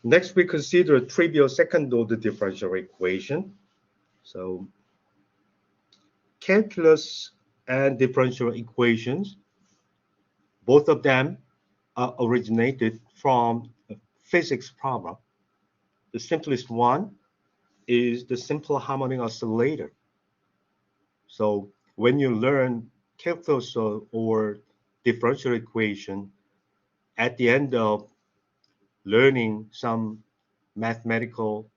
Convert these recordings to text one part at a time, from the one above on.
Next, we consider trivial second-order differential equation. So, calculus and differential equations, both of them are originated from a physics problem. The simplest one is the simple harmonic oscillator. So when you learn calculus or differential equation, at the end of learning some mathematical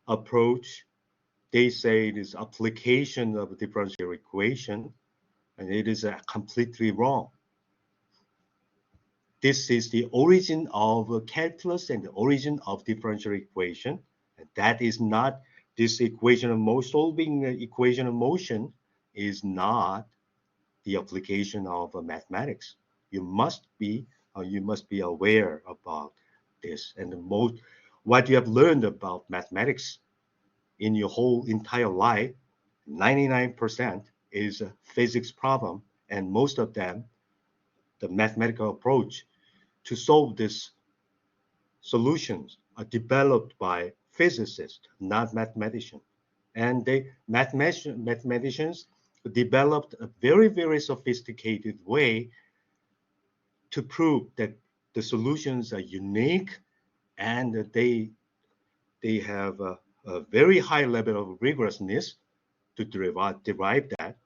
approach, they say it is application of a differential equation, and it is completely wrong. This is the origin of calculus and the origin of differential equation. And that is not this equation of motion, solving equation of motion is not the application of mathematics. You must be aware about this. And what you have learned about mathematics in your whole entire life, 99% is a physics problem, and most of them, the mathematical approach to solve these solutions are developed by physicists, not mathematicians. And mathematicians developed a very, very sophisticated way to prove that the solutions are unique and that they have a very high level of rigorousness to derive that.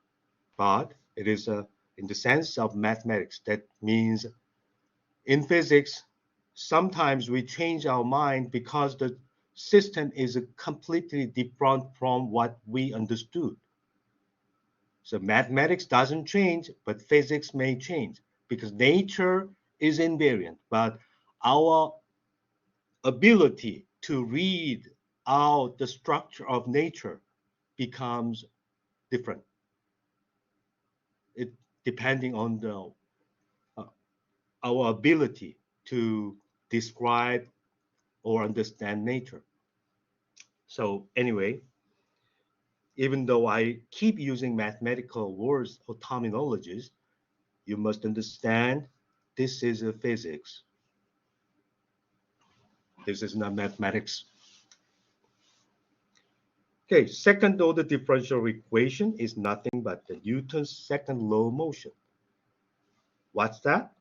But it is in the sense of mathematics, that means in physics, sometimes we change our mind because the system is completely different from what we understood. So mathematics doesn't change, but physics may change because nature is invariant. But our ability to read out the structure of nature becomes different. It depending on our ability to describe or understand nature. So anyway, even though I keep using mathematical words or terminologies, you must understand this is a physics. This is not mathematics. Okay, second order differential equation is nothing but the Newton's second law of motion. What's that?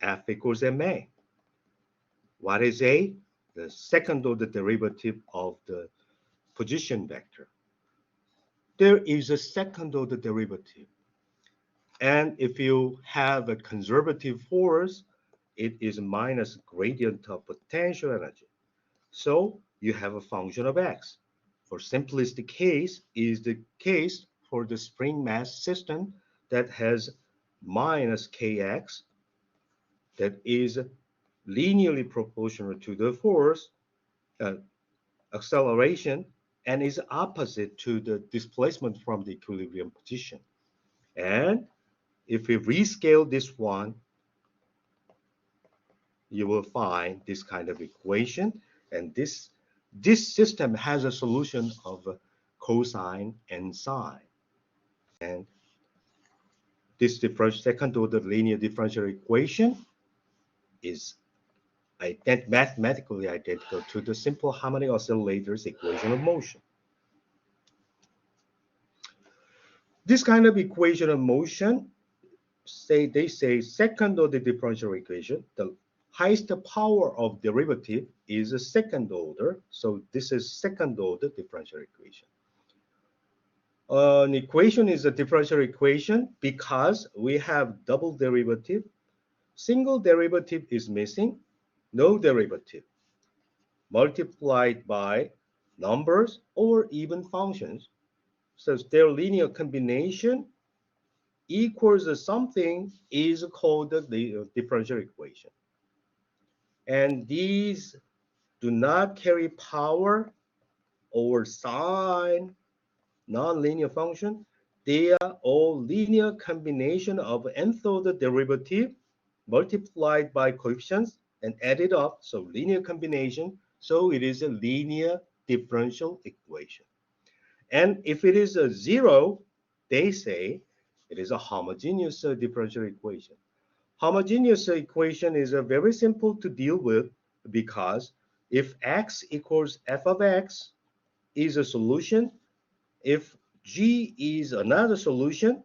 F equals ma. What is A? The second order derivative of the position vector. There is a second order derivative. And if you have a conservative force, it is minus gradient of potential energy. So you have a function of x. For simplistic case is the case for the spring mass system that has minus kx, that is linearly proportional to the force acceleration and is opposite to the displacement from the equilibrium position. And if we rescale this one, you will find this kind of equation, and this system has a solution of cosine and sine. And this second order linear differential equation is mathematically identical to the simple harmonic oscillator's equation of motion. This kind of equation of motion, they say second order differential equation, the highest power of derivative is a second order. So this is second order differential equation. An equation is a differential equation because we have double derivative. Single derivative is missing, no derivative. Multiplied by numbers or even functions. So their linear combination equals something is called the differential equation. And these do not carry power or sign, nonlinear function. They are all linear combination of nth order derivative multiplied by coefficients and added up. So linear combination. So it is a linear differential equation. And if it is a zero, they say it is a homogeneous differential equation. Homogeneous equation is very simple to deal with because if x equals f of x is a solution, if g is another solution,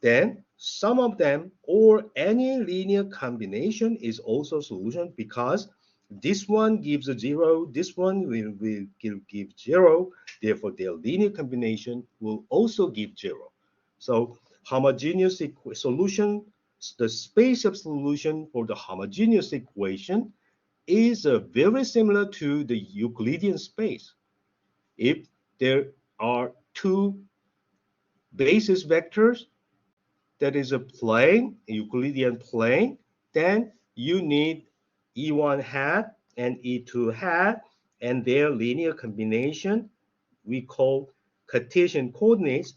then sum of them or any linear combination is also a solution because this one gives a 0, this one will give 0, therefore their linear combination will also give 0. So homogeneous solution, the space of solution for the homogeneous equation is very similar to the Euclidean space. If there are two basis vectors, that is a plane, a Euclidean plane, then you need E1 hat and E2 hat and their linear combination we call Cartesian coordinates.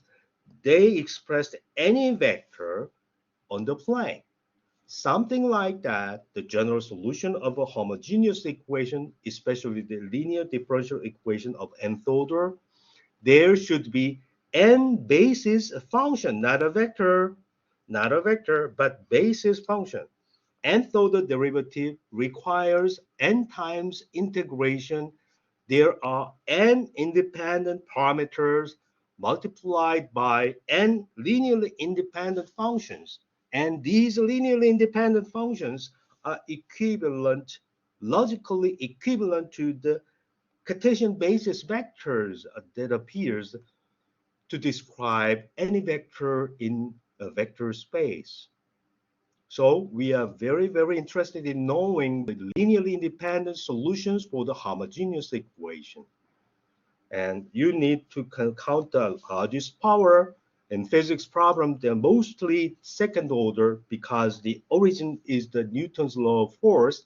They express any vector on the plane. Something like that, the general solution of a homogeneous equation, especially the linear differential equation of nth order, there should be n basis function, not a vector, but basis function. Nth order derivative requires n times integration. There are n independent parameters multiplied by n linearly independent functions. And these linearly independent functions are equivalent, logically equivalent to the Cartesian basis vectors that appears to describe any vector in a vector space. So we are very, very interested in knowing the linearly independent solutions for the homogeneous equation. And you need to count the largest power. In physics problem, they're mostly second order because the origin is the Newton's law of force.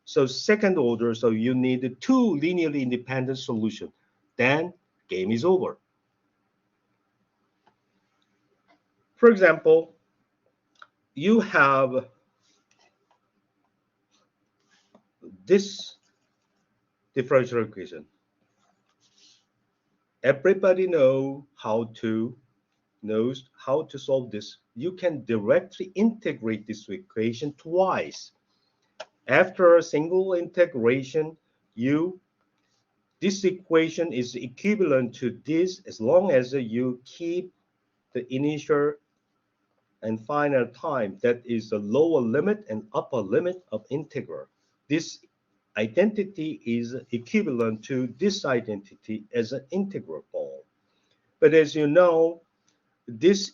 So second order, so you need two linearly independent solutions. Then game is over. For example, you have this differential equation. Everybody knows how to solve this. You can directly integrate this equation twice. After a single integration, this equation is equivalent to this as long as you keep the initial and final time, that is the lower limit and upper limit of integral. This identity is equivalent to this identity as an integral form. But as you know, this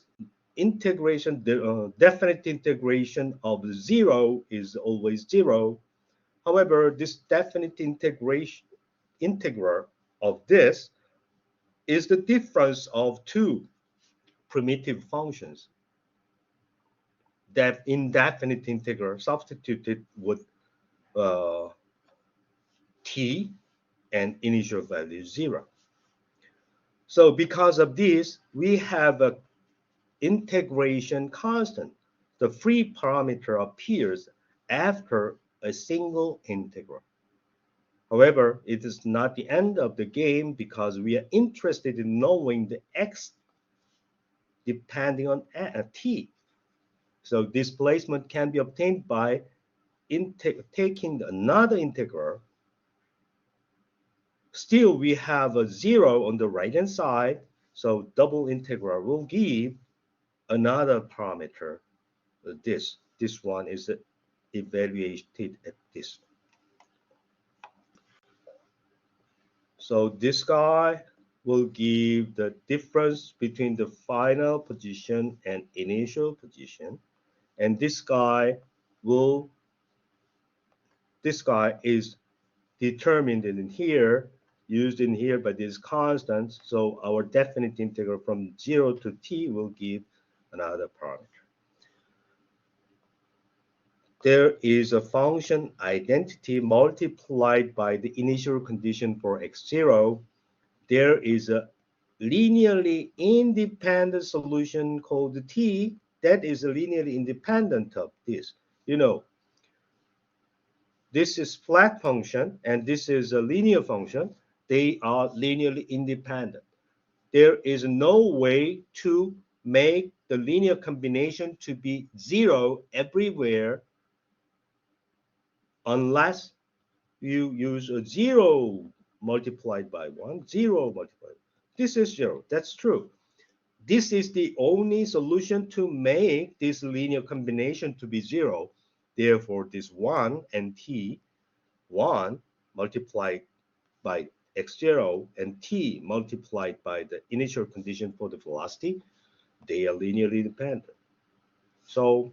integration, the definite integration of 0 is always 0. However, this definite integral of this is the difference of two primitive functions that indefinite integral substituted with t and initial value 0. So because of this, we have an integration constant. The free parameter appears after a single integral. However, it is not the end of the game because we are interested in knowing the x depending on t. So displacement can be obtained by taking another integral. Still, we have a 0 on the right-hand side, so double integral will give another parameter. This one is evaluated at this. So this guy will give the difference between the final position and initial position, and this guy is determined in here, used in here by this constant. So our definite integral from 0 to t will give another parameter. There is a function identity multiplied by the initial condition for x0. There is a linearly independent solution called t that is linearly independent of this. You know, this is flat function and this is a linear function. They are linearly independent. There is no way to make the linear combination to be 0 everywhere unless you use a 0 multiplied by 1, 0 multiplied. This is 0. That's true. This is the only solution to make this linear combination to be 0. Therefore, this 1 and t, 1 multiplied by x0 and t multiplied by the initial condition for the velocity, they are linearly dependent. So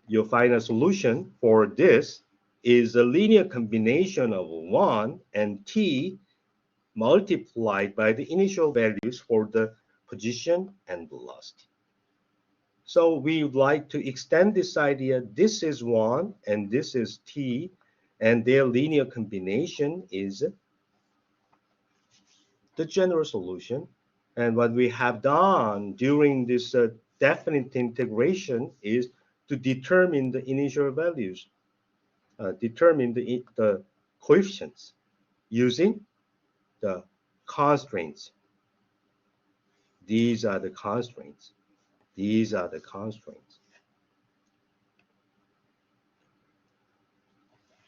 your final solution for this is a linear combination of 1 and t multiplied by the initial values for the position and velocity. So we would like to extend this idea. This is 1 and this is t, and their linear combination is the general solution. And what we have done during this definite integration is to determine the initial values, determine the coefficients using the constraints. These are the constraints. These are the constraints.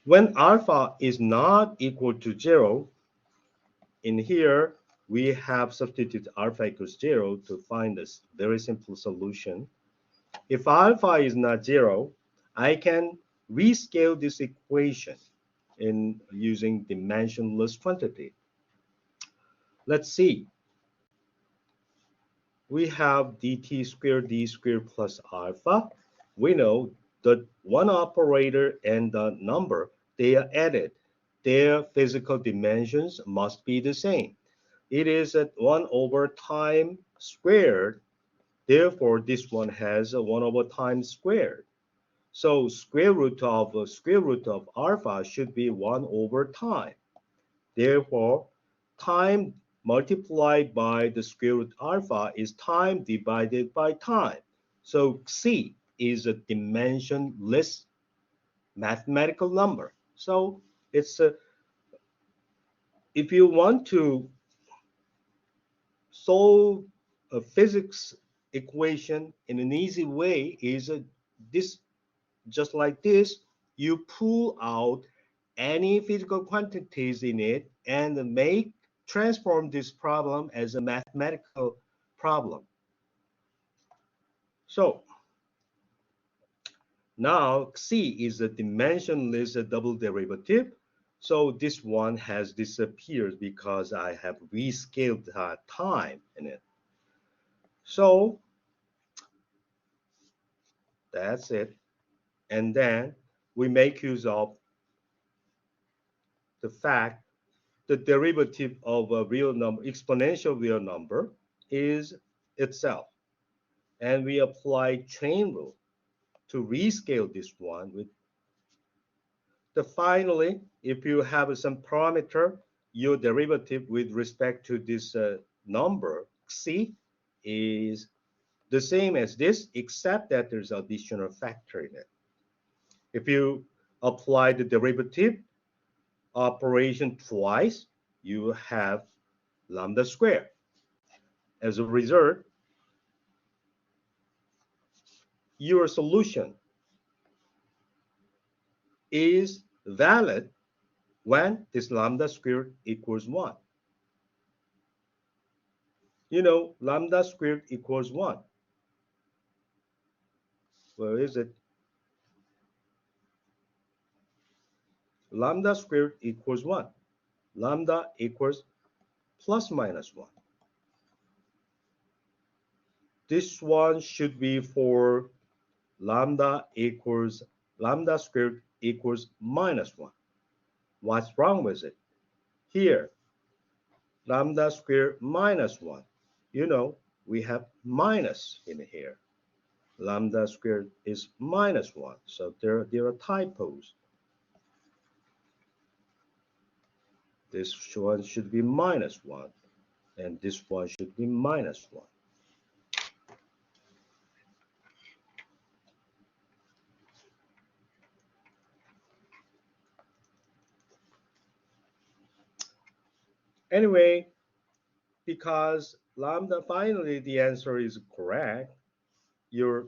When alpha is not equal to 0, in here we have substituted alpha equals 0 to find this very simple solution. If alpha is not 0, I can rescale this equation in using dimensionless quantity. Let's see. We have dt squared d squared plus alpha. We know the one operator and the number, they are added. Their physical dimensions must be the same. It is at 1 over time squared. Therefore, this one has a 1 over time squared. So square root of alpha should be 1 over time. Therefore, time multiplied by the square root alpha is time divided by time. So C is a dimensionless mathematical number. So it's if you want to solve a physics equation in an easy way, is this just like this, you pull out any physical quantities in it and transform this problem as a mathematical problem. So now C is a dimensionless double derivative. So this one has disappeared because I have rescaled time in it. So that's it. And then we make use of the fact the derivative of a real number, exponential real number, is itself. And we apply chain rule to rescale this one with finally, if you have some parameter, your derivative with respect to this number C is the same as this, except that there's additional factor in it. If you apply the derivative operation twice, you have lambda squared. As a result, your solution is valid when this lambda squared equals 1. You know, lambda squared equals 1. Where is it? Lambda squared equals 1. Lambda equals plus minus 1. This one should be for lambda squared equals minus 1. What's wrong with it? Here, lambda squared minus 1. You know, we have minus in here. Lambda squared is minus 1. So there are typos. This one should be minus 1. And this one should be minus 1. Anyway, because lambda, finally, the answer is correct. Your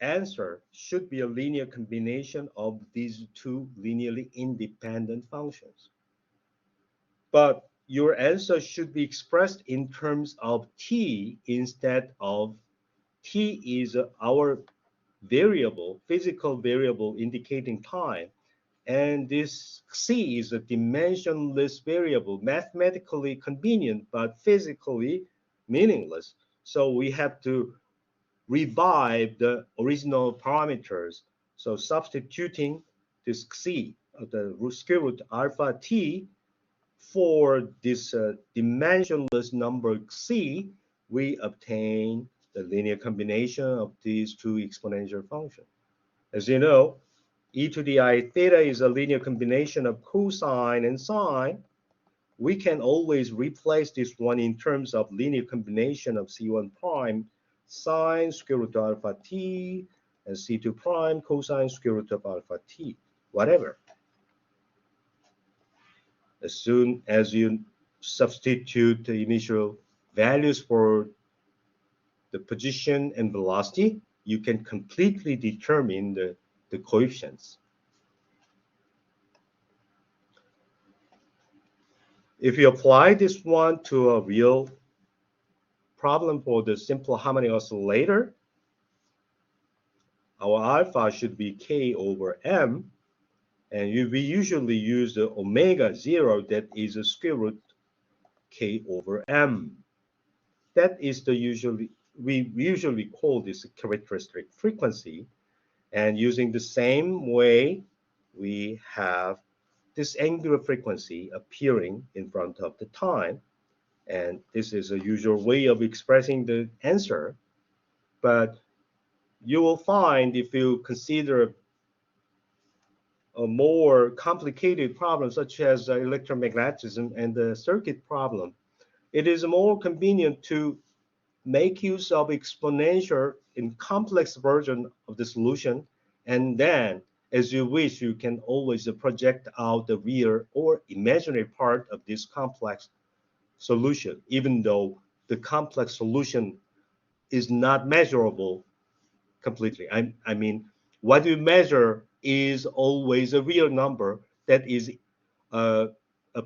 answer should be a linear combination of these two linearly independent functions. But your answer should be expressed in terms of t instead of t is our variable, physical variable indicating time. And this c is a dimensionless variable, mathematically convenient, but physically meaningless. So we have to revive the original parameters. So substituting this c, the square root alpha t, for this dimensionless number c, we obtain the linear combination of these two exponential functions. As you know, e to the I theta is a linear combination of cosine and sine. We can always replace this one in terms of linear combination of c1 prime sine square root of alpha t and c2 prime cosine square root of alpha t, whatever. As soon as you substitute the initial values for the position and velocity, you can completely determine the coefficients. If you apply this one to a real problem for the simple harmonic oscillator, our alpha should be k over m, and we usually use the omega 0, that is a square root k over m. That is the we usually call this characteristic frequency. And using the same way, we have this angular frequency appearing in front of the time. And this is a usual way of expressing the answer. But you will find, if you consider a more complicated problem, such as electromagnetism and the circuit problem, it is more convenient to make use of exponential in complex version of the solution, and then as you wish, you can always project out the real or imaginary part of this complex solution, even though the complex solution is not measurable completely. I mean, what you measure is always a real number that is a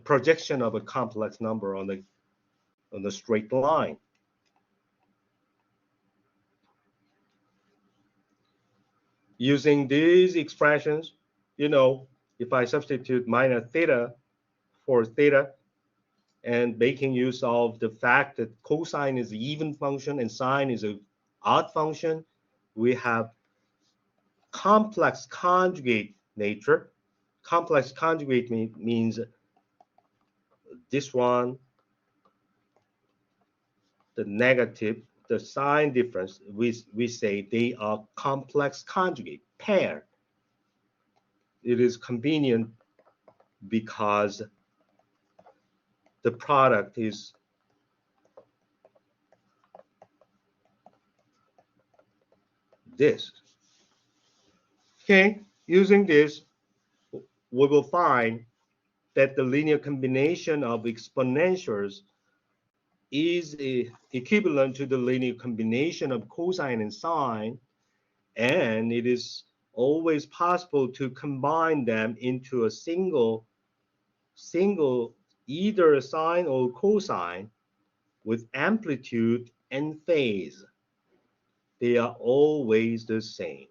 projection of a complex number on the straight line. Using these expressions, you know, if I substitute minus theta for theta and making use of the fact that cosine is an even function and sine is an odd function, we have complex conjugate nature. Complex conjugate means this one, the negative, the sign difference, we say they are complex conjugate, pair. It is convenient because the product is this. Okay, using this, we will find that the linear combination of exponentials is equivalent to the linear combination of cosine and sine, and it is always possible to combine them into a single either sine or cosine with amplitude and phase. They are always the same.